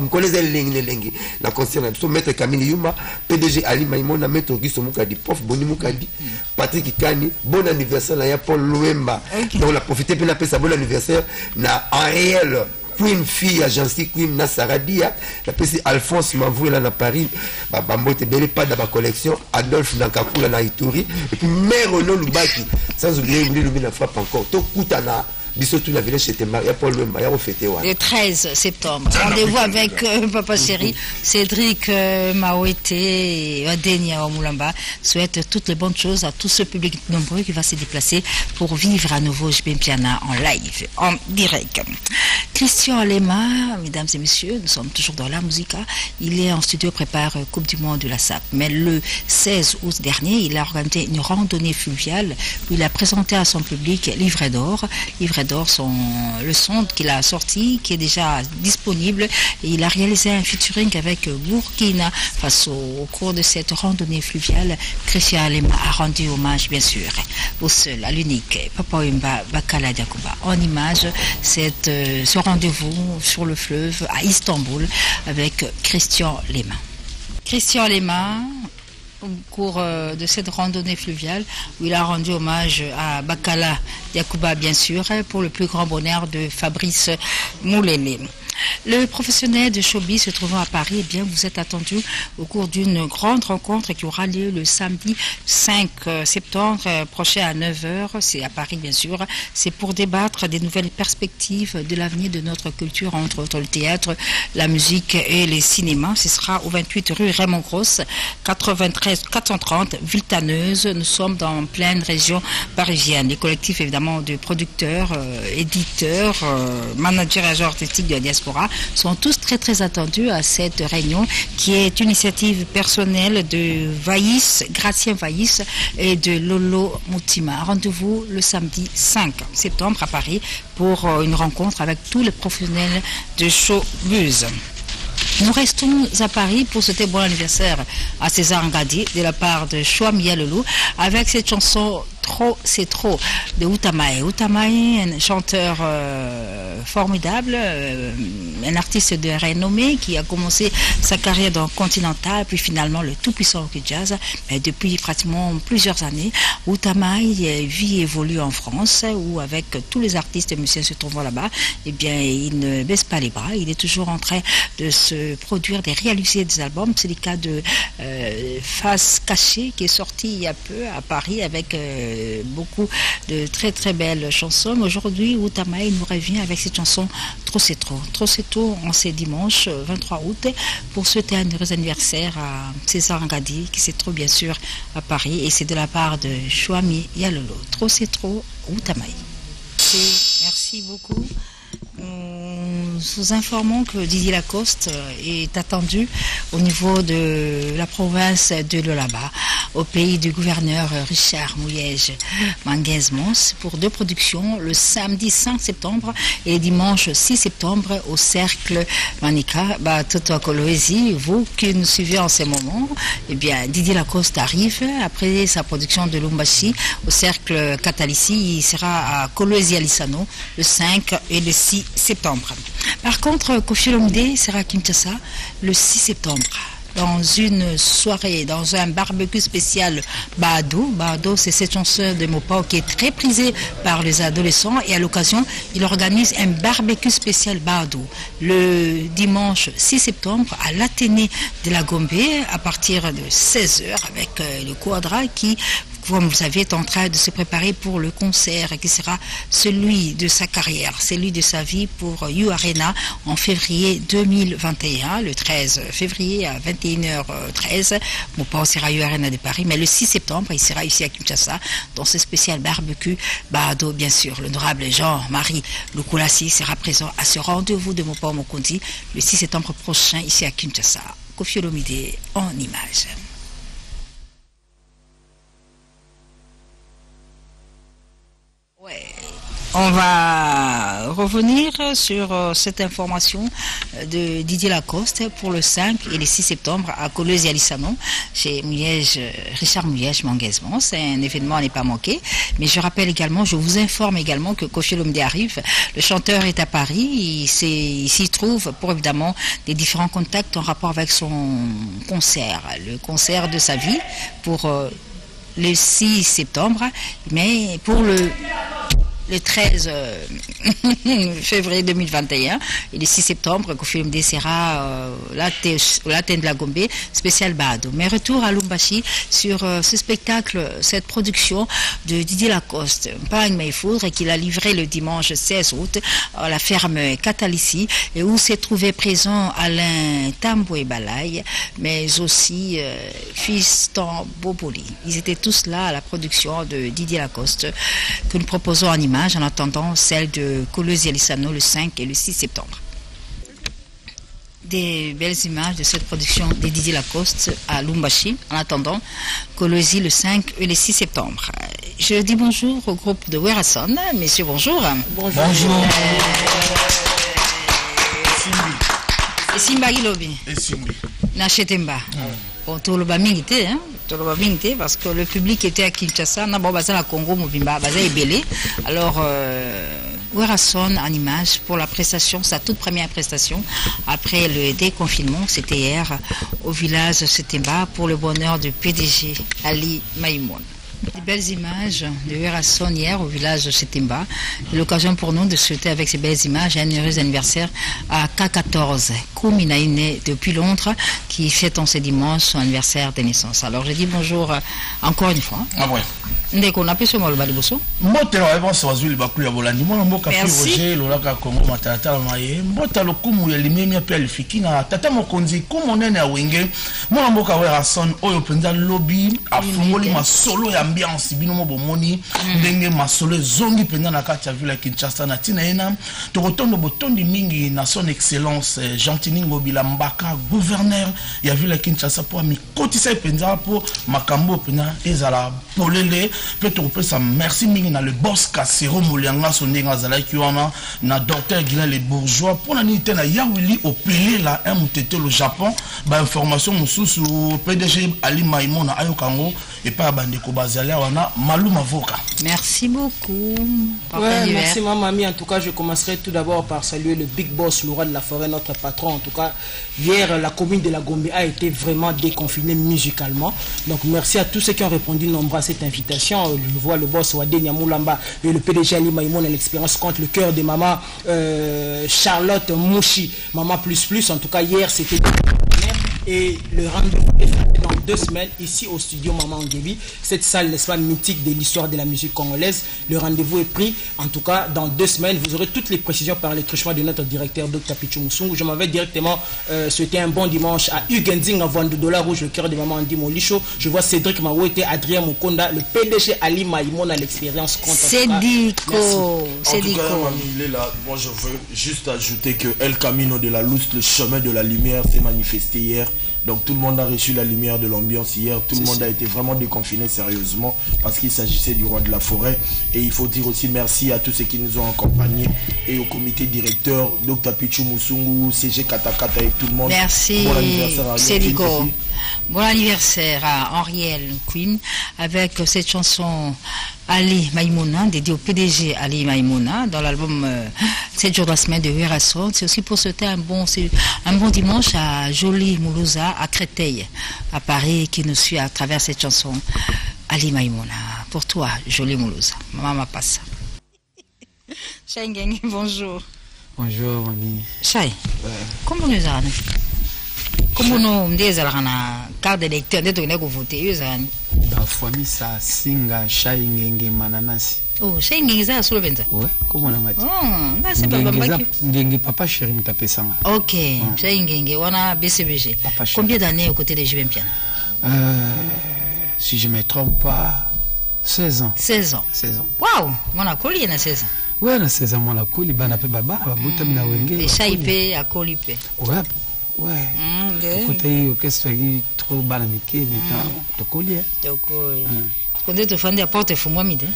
Mkoleza lengi na concerne biso maître Camille Yuma, PDG Ali Maimona, maître Auguste Mukadi, prof Boni Mukadi, Patrick Kani, bon anniversaire na Paul Luemba. Donc on a profité pour appeler ça bon anniversaire na Ariel Queen fille agence Queen na Saradia, la PC Alphonse Mavou là na Paris, Bambote Bele pas dans ma collection, Adolphe Nankakula na Ituri et puis mère Renaud Lubaki, sans oublier lui na frappe encore. To kutana biso tout la village c'était Maria Paul même ya fêter le 13 septembre. Rendez-vous avec Papa Chéri, Cédric Maouete, Adenia Moulamba. Souhaite toutes les bonnes choses à tout ce public nombreux qui va se déplacer pour vivre à nouveau JB Piana en live, en direct. Christian Alema, mesdames et messieurs, nous sommes toujours dans la musique. Il est en studio, prépare Coupe du Monde de la SAP. Mais le 16 août dernier, il a organisé une randonnée fluviale où il a présenté à son public Livret d'or. Livret d'or, le son qu'il a sorti, qui est déjà disponible. Et il a réalisé un featuring avec Burkina Faso. Au cours de cette randonnée fluviale, Christian Alema a rendu hommage, bien sûr, au seul, à l'unique Papa Wemba Bakala Diakuba. En image, ce rendez-vous sur le fleuve à Istanbul avec Christian Lema. Christian Lema, au cours de cette randonnée fluviale, où il a rendu hommage à Bakala Diakuba, bien sûr, pour le plus grand bonheur de Fabrice Moulélé. Le professionnel de showbiz se trouvant à Paris, eh bien, vous êtes attendu au cours d'une grande rencontre qui aura lieu le samedi 5 septembre prochain à 9h. C'est à Paris, bien sûr. C'est pour débattre des nouvelles perspectives de l'avenir de notre culture, entre autres le théâtre, la musique et les cinémas. Ce sera au 28 rue Raymond Grosse, 93 430, Villetaneuse. Nous sommes dans pleine région parisienne. Les collectifs, évidemment, de producteurs, éditeurs, managers et agents artistiques de la diaspora sont tous très très attendus à cette réunion qui est une initiative personnelle de Gratien Vaïs et de Lolo Moutima. Rendez-vous le samedi 5 septembre à Paris pour une rencontre avec tous les professionnels de showbiz. Nous restons à Paris pour souhaiter bon anniversaire à César Ngadi de la part de Chouamia Lelou avec cette chanson Trop, c'est trop de Outamae. Outamae, un chanteur formidable, un artiste de renommée qui a commencé sa carrière dans Continental, puis finalement le tout-puissant Rock Jazz. Mais depuis pratiquement plusieurs années, Outamae vit et évolue en France, où avec tous les artistes et musiciens se trouvant là-bas, eh bien, il ne baisse pas les bras. Il est toujours en train de se produire, de réaliser des albums. C'est le cas de Face Cachée qui est sorti il y a peu à Paris avec beaucoup de très très belles chansons. Aujourd'hui, Outamae nous revient avec cette chanson Trop c'est trop. Trop c'est trop en ce dimanche 23 août pour souhaiter un heureux anniversaire à César Ngadi qui c'est trop bien sûr à Paris et c'est de la part de Chouami Yalolo. Trop c'est trop, Outamae. Merci beaucoup. Nous vous informons que Didier Lacoste est attendu au niveau de la province de Lualaba, au pays du gouverneur Richard Mouyej Manguez-Mons, pour deux productions, le samedi 5 septembre et le dimanche 6 septembre au Cercle Manika. Toto Koloesi, vous qui nous suivez en ce moment, eh bien, Didier Lacoste arrive après sa production de Lumbashi au Cercle Katalissi. Il sera à Koloesi Alisano le 5 et le 6 septembre. Par contre, Koffi Olomide sera à Kinshasa le 6 septembre dans une soirée, dans un barbecue spécial Baado. Baado, c'est cette chanson de Mopao qui est très prisée par les adolescents et à l'occasion, il organise un barbecue spécial Baado le dimanche 6 septembre à l'Athénée de la Gombe à partir de 16h avec le Quadra qui, comme vous savez, est en train de se préparer pour le concert qui sera celui de sa carrière, celui de sa vie pour You Arena en février 2021, le 13 février à 21h13. Mopao sera à You Arena de Paris, mais le 6 septembre, il sera ici à Kinshasa dans ce spécial barbecue Baado, bien sûr. L'honorable Jean-Marie Lukulassi sera présent à ce rendez-vous de Mopao Mokondi le 6 septembre prochain ici à Kinshasa. Koffi Olomide en images. Ouais. On va revenir sur cette information de Didier Lacoste pour le 5 et le 6 septembre à Koloesi Alisano chez Richard Mouyej Manguez-Mons. C'est un événement à ne pas manquer. Mais je rappelle également, je vous informe également que Koffi Olomide arrive. Le chanteur est à Paris. Il s'y trouve pour évidemment des différents contacts en rapport avec son concert, le concert de sa vie pour le 6 septembre. Mais pour le le 13 février 2021 et le 6 septembre, que film sera l'Athènes de la Gombe, spécial Bado. Mais retour à Lumbashi sur ce spectacle, cette production de Didier Lacoste, Pagne Mayfoudre, qu'il a livré le dimanche 16 août à la ferme Catalissi, et où s'est trouvé présent Alain Tamboué Balaye, mais aussi Fiston Boboli. Ils étaient tous là à la production de Didier Lacoste, que nous proposons en image en attendant celle de Kolosi Alissano le 5 et le 6 septembre. Des belles images de cette production de Didier Lacoste à Lumbashi en attendant Kolosi le 5 et le 6 septembre. Je dis bonjour au groupe de Werason. Messieurs, bonjour. Bonjour. Et Simba Gilobi. Et Simba. Nachetemba. Bon, tout le bamingité, hein. Parce que le public était à Kinshasa, on a à Congo, Mobimba, basé Ebélé. Alors, Werason en image pour la prestation, sa toute première prestation après le déconfinement, c'était hier au village Setemba pour le bonheur du PDG Ali Maïmoun. Des belles images de Werason hier au village de Setemba. L'occasion pour nous de souhaiter avec ces belles images un heureux anniversaire à K14, Kouminaïne depuis Londres, qui fête en ce dimanche son anniversaire de naissance. Alors je dis bonjour encore une fois. Ah ouais. Ndeko na peso maloba liboso. Mbotelo eba swazuli bakulu ya bolandi mwana mboka fi Roger lolaka Kongo matata maye mbota lokumu ya limemi pe alifikina tata mokonzi kumonene ya wenge mwana mboka Werason oyo penza lobby afungoli masolo ya ambiance bino mo bomoni ndenge masolo zongi penza na kati ya ville Kinshasa na tina ena tokotondo botondi mingi na son excellence Gentiningo Bilambaka gouverneur ya ville Kinshasa po mikotisa penza po makambo penza ezala polele peut-être ça merci mingi na le boss Kasero Molianga sondenga zalaki wana na docteur Guilain les bourgeois pour la nité na Yawili au pays là un mutete le Japon ba information mususu PDG Ali Maïmoun na Ayokango et pas bandeko bazali wana Maluma Voka. Merci beaucoup. Ouais, merci ma mamie. En tout cas, je commencerai tout d'abord par saluer le big boss, le roi de la forêt, notre patron. En tout cas, hier, la commune de la Gombe a été vraiment déconfinée musicalement. Donc, merci à tous ceux qui ont répondu nombreux à cette invitation. Je vois le boss Wade Niamoulamba et le PDG Ali Maïmoun à l'expérience contre le cœur de maman Charlotte Mouchi, maman plus. En tout cas, hier, c'était et le rendez-vous est fait dans 2 semaines ici au studio Maman Ongebi, cette salle, n'est-ce pas, mythique de l'histoire de la musique congolaise. Le rendez-vous est pris, en tout cas, dans 2 semaines. Vous aurez toutes les précisions par les truchements de notre directeur Dr Pichu Musungu. Je m'en vais directement souhaiter un bon dimanche à Huguending en vente de $, rouge, le cœur de Maman Andi Molicho. Je vois Cédric Mawete, Adrien Mukonda, le PDG Ali Maïmoun à l'expérience contre. Cédrico. Il est là. Moi, je veux juste ajouter que El Camino de la Louste, le chemin de la lumière, s'est manifesté hier. Donc tout le monde a reçu la lumière de l'ambiance hier, tout le monde a été vraiment déconfiné sérieusement parce qu'il s'agissait du roi de la forêt. Et il faut dire aussi merci à tous ceux qui nous ont accompagnés et au comité directeur, Dr Pichu Musungu, CG Katakata et tout le monde. Merci. Bon anniversaire à Célico. Bon anniversaire à Henriel Queen avec cette chanson Ali Maïmouna, dédiée au PDG Ali Maïmouna dans l'album 7 jours de la semaine de Werason. C'est aussi pour souhaiter un bon dimanche à Jolie Moulouza à Créteil, à Paris, qui nous suit à travers cette chanson Ali Maïmouna. Pour toi, Jolie Moulouza. Maman passe. Chai Ngenge, bonjour. Bonjour, mamie. Chai, comment nous allons? Comment nous avons carte d'électeur de donner voter? La famille ça singa Chai Ngenge mananasi. Oh, Chai Ngenge ça sur le ventre. Ouais, comment on a dit? Oh, c'est pas mal. Ngenge papa chéri m'tapé ça. OK, Chai Ngenge, on a BCBG. Combien d'années aux côtés de JVM Piano? Si je ne me trompe pas, 16 ans. 16 ans. 16 ans. Waouh, mon akoli na 16 ans. Ouais, na 16 ans mon akoli bana pe baba, babuta mina wenge. Et Chai pe akoli pe. Ouais. Ouais. Côté orchestre qui trop banamike maintenant tokoli. Tokoli. Quand tu fais des portes fungwa mide.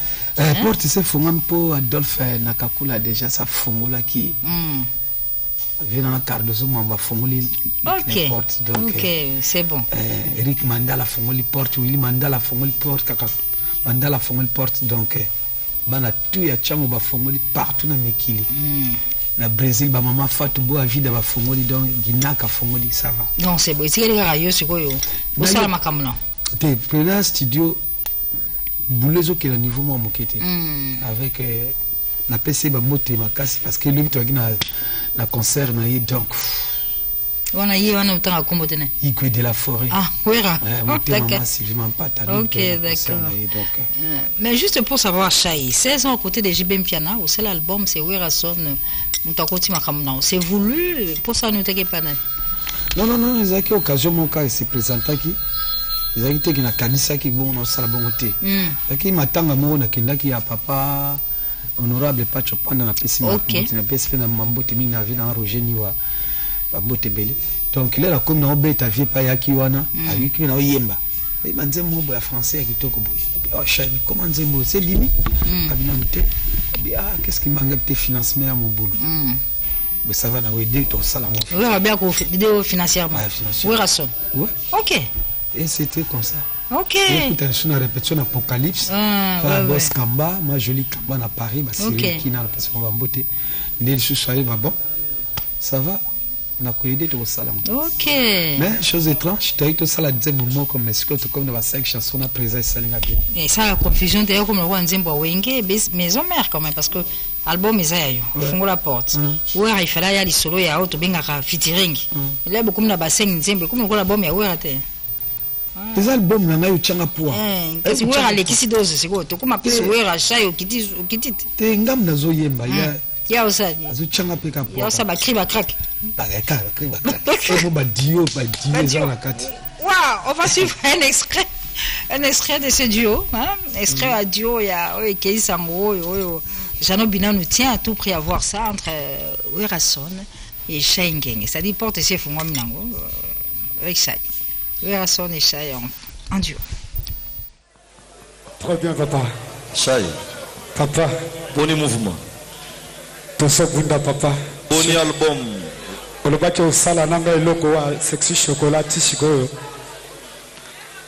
Porte c'est fungwa pour Adolphe Nakakula déjà ça fungula qui. Vient en Cardozo mamba funguli les portes donc. OK, c'est bon. Eric Mandala funguli porte, Willy Mandala funguli porte, Kaka Mandala funguli porte donc bana tout ya chamo ba funguli partout na mikili. Na Brésil ba maman Fatou Bo a vida ba fongoli donc ginaka fongoli ça va. Non c'est bon, c'est que les radio sikoyo. Bo sala makamna. Te prena studio boulezo qui est au niveau moi mokete avec na PC ba moté makasi parce que lui to na concert na yi donc wana yi wana utanga kombo tene Igwe de la forêt. Ah wera d'accord Sylvain Pata. OK d'accord mais juste pour savoir Chai 16 ans à côté de JB Mpiana ou c'est l'album c'est Wera Son mutakoti makamna c'est voulu pour ça nous t'es pas non les aki occasion mon cas se présenta qui les aki te na kanisa ki bon na sala bon te aki matanga mo na kindaki ya papa honorable Pacho Panda na pesi na pesi na mambote mingi na vie na Roger Niwa babote bele donc là comme na obeta vie pa yaki wana ayiki na oyemba et manzembo ya français kitoko boy oh chami comment nzembo c'est limi abina mute qu'est-ce qui manque de financement à mon boulot mais ça va na aider ton salaire on va bien qu'on fait vidéo financièrement oui raison OK et c'était comme ça OK écoute une répétition Apocalypse la boss Kamba ma jolie Kamba na Paris ma série qui na parce qu'on va botter dès ce soir bon ça va na aider ton salaire OK mais chose étrange tu as eu tout ça la deuxième moment comme est-ce que comme dans 5 chansons na présent salinga bien et ça la confusion d'ailleurs comme le roi Nzembo Wenge maison mère quand même parce que album Isayo fungo la porte ouais il fallait y aller solo ya auto benga featuring là beaucoup na baseng Nzembo comme le album ya ouais te les albums na ngayo changa poa kasi ouais alekisi dose c'est quoi to comme plus ouais Chai okiti te ngam na zoyemba ya osadi azu changa peka poa ya osaba kriba crack et bon dio dans la carte waouh on va suivre un extrait de ce duo extrait à duo ya Kei Sango Jano Bina nous tient à tout prix à voir ça entre Wera Son et Chai Ngenge ça dit porte ses fumwa minango avec Chai Wera Son et Chai en duo. Très bien papa Chai papa bon mouvement Tosokunda papa bon album olobaki osala nanga eloko wa sexy chocolat tisiko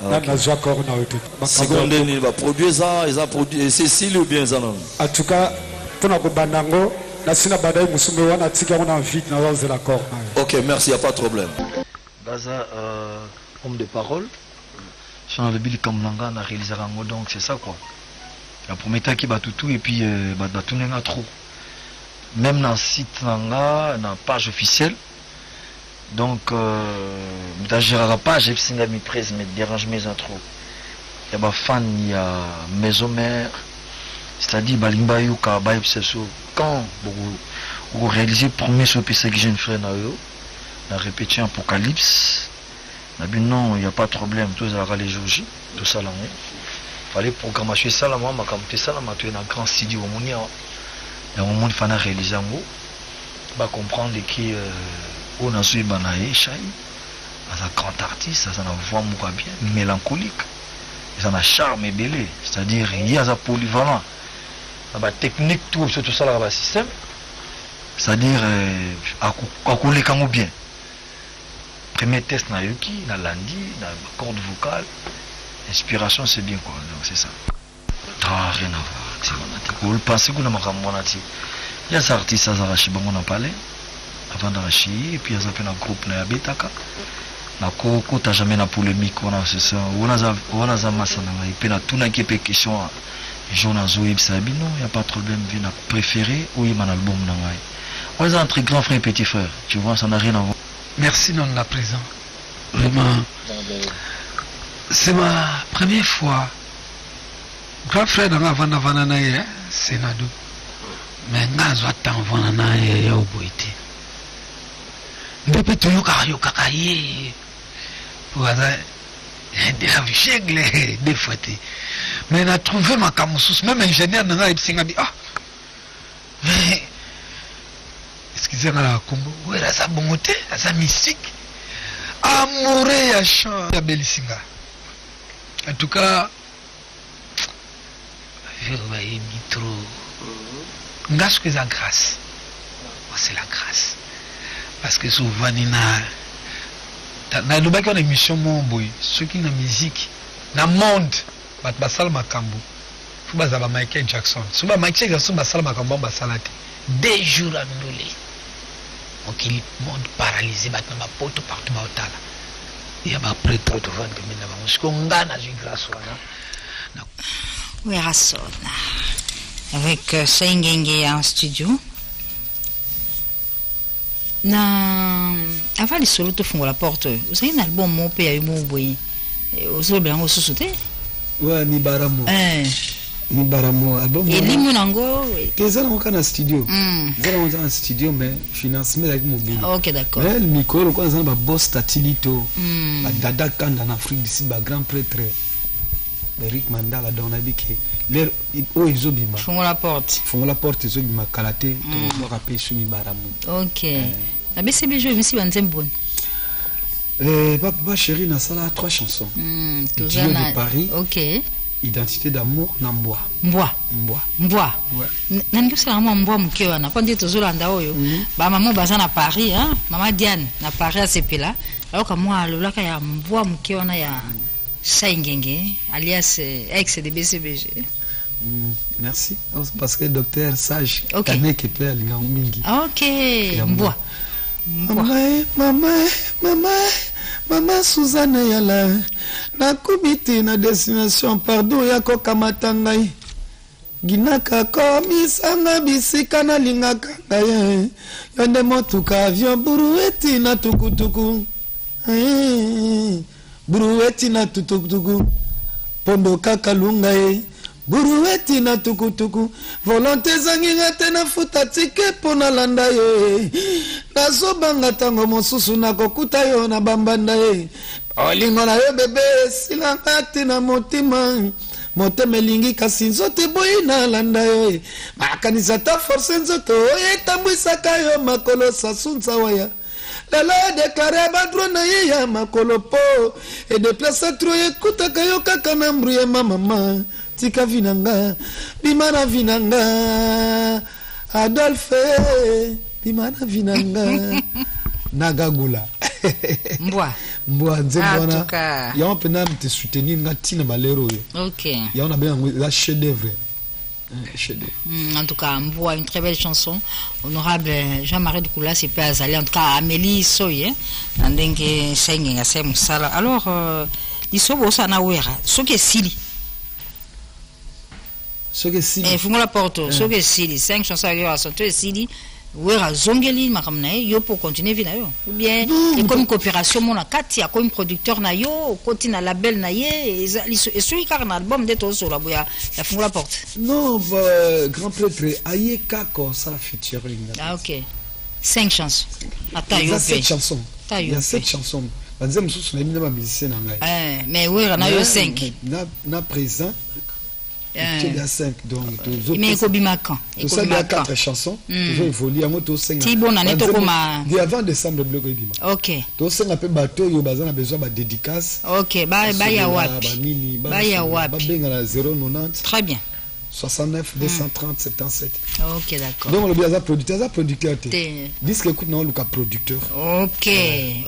na joie corps na ote seconde ni ba produire ça ils ont produit Cécile ou bien ça non en tout cas pona ko bandango na sina badai musume wana tika on a vite na waz la corps. OK merci y a pas de problème Baza homme de parole sur le bill comme nanga na réaliser rango donc c'est ça quoi la première qui bat tout et puis bat tout n'enga trop même dans site nanga na page officielle donc dans la page singa mi presse me dérange mes intros il y a ba fan il y a maison mère c'est-à-dire balimba yuka ba yepseso quand vous réalisez premier sur PC que jeune frère na yo na répétition Apocalypse na bin non il y a pas de problème tous à les jours tout ça là fallait programmation ça là moi ma comme ça là ma tu na grand studio monia et au monde fana réaliser ngo ba comprendre qui on a su banaye Chai un grand artiste ça a voix mouka bien mélancolique ça a charme et belé c'est-à-dire il y a ça polyvalent la technique tout ça là le système c'est-à-dire à couler quand bien premier test na yuki na landi na corde vocale inspiration c'est bien quoi donc c'est ça rien à voir c'est on a pensé qu'on a makamona ti il y a des artistes ça arachi bango na parler avant d'arachi et puis il y a un groupe na betaka na ko ta jamais na polémique on a c'est ça on a za massa na et puis na tout na qui peut question Jonas Zoïb Sabi non il y a pas de problème vient na préféré ou il mon album na ngai on est entre grand frère et petit frère tu vois ça n'a rien à voir. Merci non la présent vraiment c'est ma première fois grand frère dans avant na c'est nado mais ngazo attend vana na ya oboité depuis tout yoka kaye voilà des ravichegle des fois mais on a trouvé ma camusous même ingénieur na ipsinga bi ah mais excusez-moi la Congo ouais là ça bongoté ça mystique amoureux ya chant ya Belisinga en tout cas je vais trop ngas que la grâce c'est la grâce parce que souvent na lobaki na émission mon boy ceux qui na musique na monde bat basala makambo faut bazala Michael Jackson souvent Michael Jackson basala makambo basala te 2 jours annulé donc il monde paralysé bat na poto partout ba otala il y a ba prêtre de vendre mais na ba musiko ngana ju grâce wana Wera Son avec Saingenge en studio. Avant les solos te font la porte. Vous avez un album mon père et mon boy. Vous avez bien reçu sauter. Ouais, ni baramo. Ni baramo album. Et limonango. T'es allé en studio. T'es allé en studio mais financement avec mobile. Ok, d'accord. Mais le micro le quoi ça va boss tatilito. Dada Kanda en Afrique d'ici ba grand prêtre. Eric Mandala dans la bique. L'air ils ont bima. Font la porte. Font la porte ils ont bima kalaté to rapper sur ni baramo. Ok. La BCB joue monsieur Banzem bon. Papa chéri na sala 3 chansons. Dieu de Paris. Ok. Identité d'amour na Mboa. Mboa. Ouais. Nangi sala Mboa mukeo na kwandi tozolanda oyo. Ba maman baza na Paris hein. Maman Diane na Paris à Sepela. Alors que moi lolaka ya Mboa mukeo na ya Saingenge alias ex de BCBG. Merci. Parce que docteur sage Kane Kepler Lingamingi. Ok. Mboa. Maman Suzanne Yala na kubiti na destination pardon ya kokamata ngai ginaka komisanga bisika na lingaka ngai yonde motuka avion burueti na tukutuku burueti na tukutuku pondo kaka lunga burueti na tukutuku volonté zanginga te na futa tike pona landa yo nazobanga tango mosusu na kokuta yo na bambanda olingo na yo bebe silanga te na motima motema elingi kasi nzoto boyi na landa yo makanisa ta force nzoto etambwisaka yo makolo sasunza waya lelo déclaré badro na ye ya makolo po et déplacer trop ekutaka yo kaka na mbruye mama tika vinanga bimana vinanga Adolphe bimana vinanga nagagula Mboa nzembona ya on peut te soutenir ngatina balero yo. OK. Ya on a bien la chef d'œuvre. En tout cas, Mboa, une très belle chanson. Honorable Jean-Marie de Koula, c'est pas Azali. En tout cas, Amélie Soye, Nandenge Saingenge Asem Sala. Alors, Isobo Sana Wera, Soke Sili. Soke Sili. Faut la porte. Soke Sili. 5 chansons à Soke Sili. Wera Zongeli makamna yo pour continuer vina yo. Ou bien comme coopération mon kati ya comme producteur na yo, koti na label na ye et celui qui a un album d'être sur la boya, la font la porte. Non, grand prêtre Ayeka ko ça featuring. Ah OK. 5 chansons. Attends, il y a 7 chansons. Il y a 7 chansons. Banzem sous na mina musicien na ngai. Mais wera na yo 5. Na présent il y a 5 donc mais Kobimakan il y a 4 chansons je évolue en moto 5 ti bon année to koma avant décembre bloc Ebima. OK to 5 peu bateau yo bazana besoin ba dédicace. OK ba ya wapi ba ya wapi benga la 090 très bien 69 230 77. OK d'accord donc le bien producteur disque écoute non Luka producteur. OK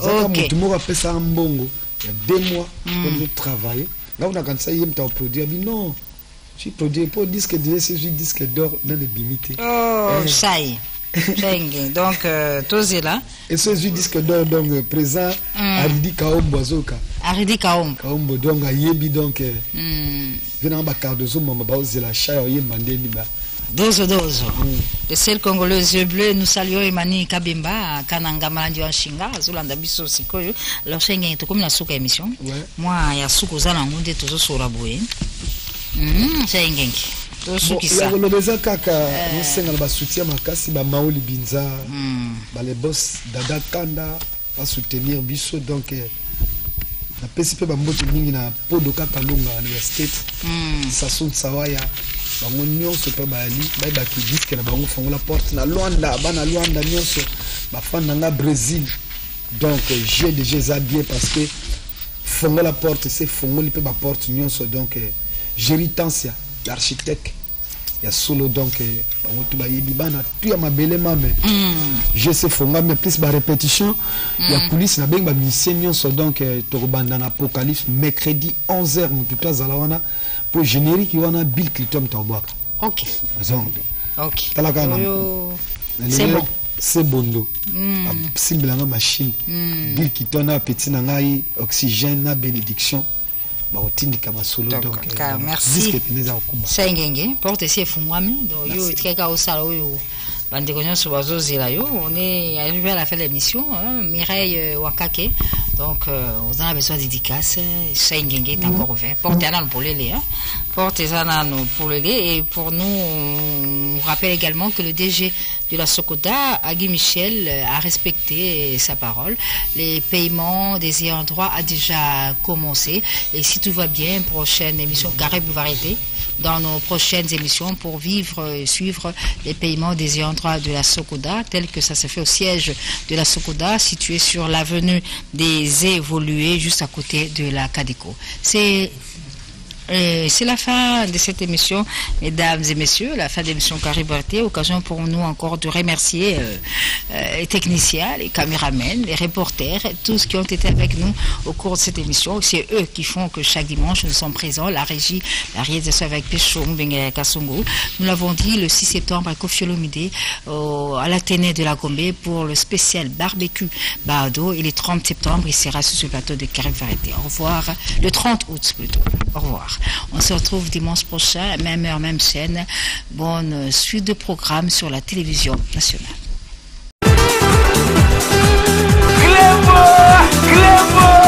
OK tout le monde appelle ça un bongo il y a 2 mois pour travailler là on a quand ça y est produire non. Je produis pour disque de disque d'or dans les bimités. Oh, ça y est. Donc, tous est là. Et ce disque d'or, donc, présent, Aridi Kaombo Azoka. Aridi Kaombo. Kaombo, donc, à Yebi, donc, venant à Cardozo, Mama Baoz, la Chaya, Yemandé, Liba. Dozo. Le seul Congolais yeux bleus, nous saluons Emmanuel Kabimba, Kananga Malandi Shinga, Zulanda Bisso Sikoyo. Alors, c'est comme la souka émission. Moi, il y a souko Zalangunde, toujours sur la bouée. Saingenge le beza kaka musenga ba soutien makasi ba Maoli Binza ba les boss Dada Kanda ba soutenir biso donc na pesipe ba mbote mingi na podo kaka longa université Sasun Sawaya bango nyonso pe ba ali ba ki disque na bango fongola porte na Luanda bana Luanda nyonso ba fan na Brésil donc j'ai déjà bien parce que fongola porte c'est fongoli pe ba porte nyonso donc Géritansia, l'architecte, il y a solo donc, tout ma belle maman. Je sais fonga mais plus ma répétition. Il y a coulisses na benga musicien donc torobanda na Apocalypse mercredi 11h tout à zalawana pour générique wana Bill Clinton tabwaka. OK. OK. C'est bon. C'est bondo. Simble na machine. Bill Clinton na petit na ngai oxygène na bénédiction. bakotindika masolo donc merci Sengenge porte si efungwami donc yo tikaka osala oyo bandeko nyonso bazozela yo. On est arrivé à la fin de l'émission, Mireille Wakake, donc on a besoin de dédicaces. Sengenge est encore ouvert, porte un an pour les lait, porte un an pour les lait. Et pour nous, on rappelle également que le DG de la Sokoda, Agui Michel, a respecté sa parole. Les paiements des ayants droit a déjà commencé. Et si tout va bien, prochaine émission Caribou Variété, dans nos prochaines émissions pour vivre et suivre les paiements des ayants droit de la Sokoda, tel que ça se fait au siège de la Sokoda, situé sur l'avenue des Évolués, juste à côté de la Cadeco. C'est la fin de cette émission, mesdames et messieurs, la fin de l'émission Cariberté. Occasion pour nous encore de remercier les techniciens, les caméramens, les reporters, tous qui ont été avec nous au cours de cette émission. C'est eux qui font que chaque dimanche nous sommes présents. La régie, la réalisation avec Péchon, Bengue Kassongo. Nous l'avons dit le 6 septembre à Kofi Olomide, à l'Athénée de la Gombe pour le spécial barbecue Bardo. Et le 30 septembre, il sera sur ce plateau de Cariberté. Au revoir. Le 30 août plutôt. Au revoir. On se retrouve dimanche prochain, même heure, même chaîne. Bonne suite de programmes sur la télévision nationale. Clément